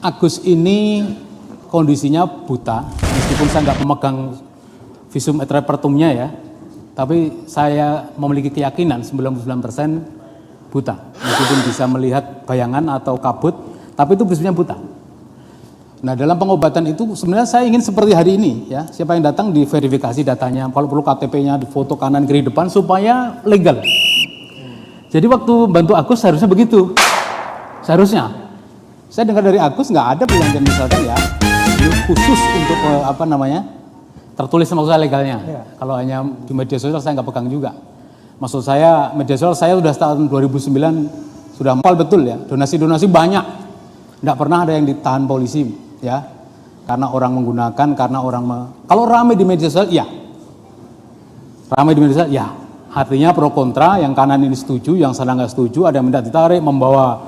Agus ini kondisinya buta, meskipun saya nggak memegang visum et repertumnya ya, tapi saya memiliki keyakinan 99% buta, meskipun bisa melihat bayangan atau kabut, tapi itu prinsipnya buta. Nah, dalam pengobatan itu sebenarnya saya ingin seperti hari ini ya, siapa yang datang diverifikasi datanya, kalau perlu KTP-nya, difoto kanan kiri depan supaya legal. Jadi waktu bantu Agus harusnya begitu, seharusnya. Saya dengar dari Agus nggak ada perjanjian misalkan ya, ini khusus untuk tertulis maksud saya legalnya. Ya. Kalau hanya di media sosial saya nggak pegang juga. Maksud saya media sosial saya udah tahun 2009 sudah hafal betul ya, donasi-donasi banyak, nggak pernah ada yang ditahan polisi ya, karena orang menggunakan, karena orang kalau ramai di media sosial ya, ramai di media sosial ya, artinya pro kontra, yang kanan ini setuju, yang sana nggak setuju, ada yang minta ditarik, membawa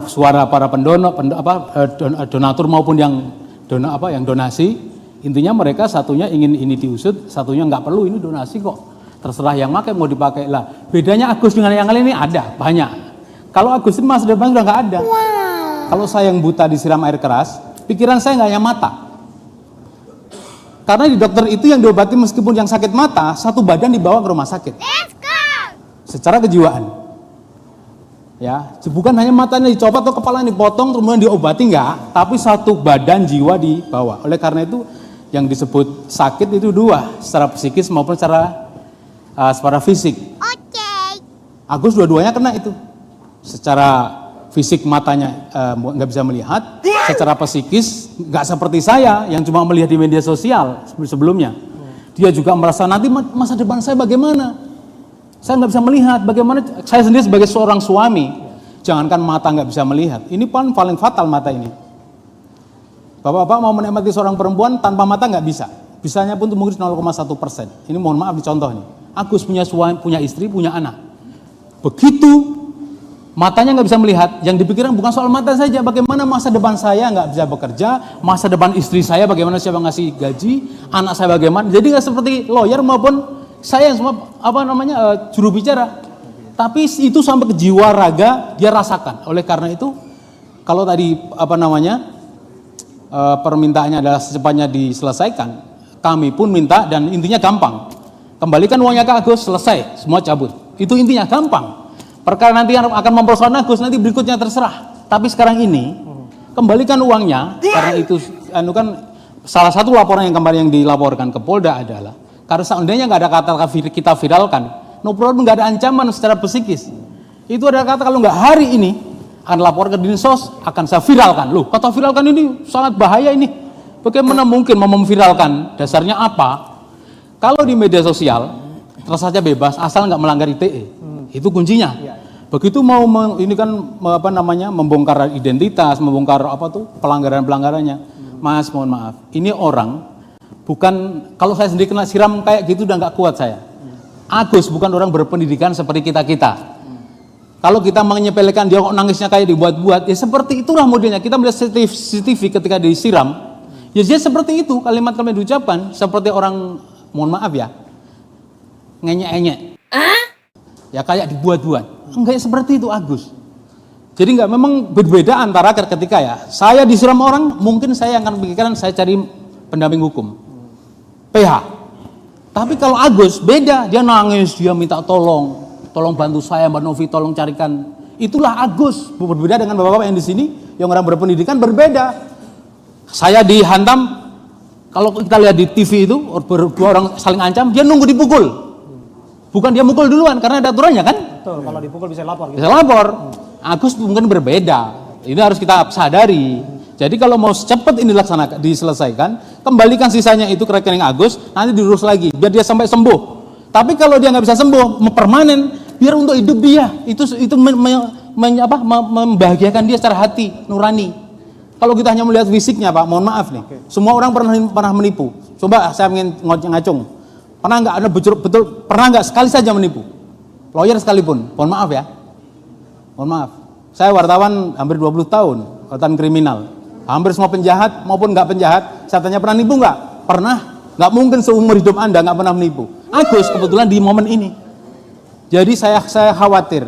suara para donatur maupun yang donasi. Intinya mereka satunya ingin ini diusut, satunya nggak perlu, ini donasi kok, terserah yang pakai mau dipakai lah. Bedanya Agus dengan yang lain ini ada banyak. Kalau Agus ini masa depan sudah nggak ada. Wow. Kalau saya yang buta disiram air keras, pikiran saya nggak hanya mata. Karena di dokter itu yang diobati meskipun yang sakit mata, satu badan dibawa ke rumah sakit. Secara kejiwaan. Ya, bukan hanya matanya dicopot atau kepala dipotong kemudian diobati enggak, tapi satu badan jiwa dibawa. Oleh karena itu yang disebut sakit itu dua, secara psikis maupun secara fisik. Agus dua-duanya kena itu. Secara fisik matanya nggak bisa melihat, secara psikis nggak seperti saya yang cuma melihat di media sosial sebelumnya. Dia juga merasa nanti masa depan saya bagaimana? Saya nggak bisa melihat bagaimana saya sendiri sebagai seorang suami, jangankan mata nggak bisa melihat, ini paling fatal mata ini. Bapak-bapak mau menikmati seorang perempuan tanpa mata nggak bisa, bisanya pun mungkin 0,1%. Ini mohon maaf dicontoh nih. Agus punya suami, punya istri, punya anak. Begitu matanya nggak bisa melihat, yang dipikirkan bukan soal mata saja, bagaimana masa depan saya nggak bisa bekerja, masa depan istri saya bagaimana, siapa ngasih gaji, anak saya bagaimana. Jadi nggak seperti lawyer maupun saya yang semua juru bicara, tapi itu sampai ke jiwa raga dia rasakan. Oleh karena itu, kalau tadi permintaannya adalah secepatnya diselesaikan, kami pun minta dan intinya gampang. Kembalikan uangnya ke Agus, selesai, semua cabut. Itu intinya gampang. Perkara nanti yang akan mempersoalkan Agus nanti berikutnya terserah. Tapi sekarang ini kembalikan uangnya, karena itu kan salah satu laporan yang kemarin yang dilaporkan ke Polda adalah karena seandainya nggak ada kata kita viralkan, no problem, nggak ada ancaman secara psikis. Itu ada kata kalau nggak hari ini akan lapor ke Dinsos, akan saya viralkan. Loh, kata viralkan ini sangat bahaya ini. Bagaimana mungkin mau memviralkan? Dasarnya apa? Kalau di media sosial terus saja bebas asal nggak melanggar ITE. Itu kuncinya. Begitu mau membongkar identitas, membongkar pelanggaran-pelanggarannya. Mas, mohon maaf. Ini orang bukan, kalau saya sendiri kena siram kayak gitu udah nggak kuat saya. Agus bukan orang berpendidikan seperti kita-kita. Kalau kita menyepelekan dia kok nangisnya kayak dibuat-buat, ya seperti itulah modelnya. Kita melihat CCTV ketika disiram, ya dia seperti itu, kalimat-kalimat diucapkan seperti orang, mohon maaf ya, ngenyek-enyek. Ya kayak dibuat-buat. Enggak seperti itu Agus. Jadi enggak, memang berbeda antara ketika ya, saya disiram orang, mungkin saya akan pikirkan saya cari pendamping hukum. PH. Tapi kalau Agus beda, dia nangis, dia minta tolong bantu saya Mbak Novi, tolong carikan. Itulah Agus. Berbeda dengan bapak-bapak yang di sini, yang orang berpendidikan berbeda. Saya dihantam, kalau kita lihat di TV itu dua orang saling ancam, dia nunggu dipukul. Bukan dia mukul duluan karena ada aturannya kan? Betul, kalau dipukul bisa lapor. Bisa lapor. Agus mungkin berbeda. Ini harus kita sadari. Jadi kalau mau cepat ini diselesaikan, kembalikan sisanya itu ke rekening Agus, nanti diurus lagi, biar dia sampai sembuh. Tapi kalau dia nggak bisa sembuh, permanen, biar untuk hidup dia, itu membahagiakan dia secara hati, nurani. Kalau kita hanya melihat fisiknya Pak, mohon maaf nih, semua orang pernah menipu. Coba saya ingin ngacung, pernah nggak ada betul, pernah nggak sekali saja menipu? Lawyer sekalipun, mohon maaf ya, mohon maaf. Saya wartawan hampir 20 tahun, wartawan kriminal. Hampir semua penjahat maupun nggak penjahat, saya tanya pernah nipu nggak? Pernah. Nggak mungkin seumur hidup Anda nggak pernah menipu. Agus kebetulan di momen ini. Jadi saya khawatir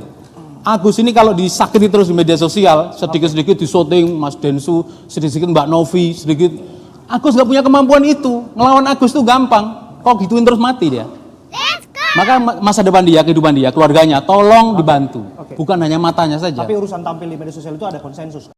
Agus ini kalau disakiti terus di media sosial, sedikit-sedikit disoting Mas Densu, sedikit-sedikit Mbak Novi, sedikit. Agus nggak punya kemampuan itu. Ngelawan Agus tuh gampang. Kok gituin terus mati dia. Maka masa depan dia, kehidupan dia, keluarganya, tolong dibantu. Bukan hanya matanya saja. Tapi urusan tampil di media sosial itu ada konsensus.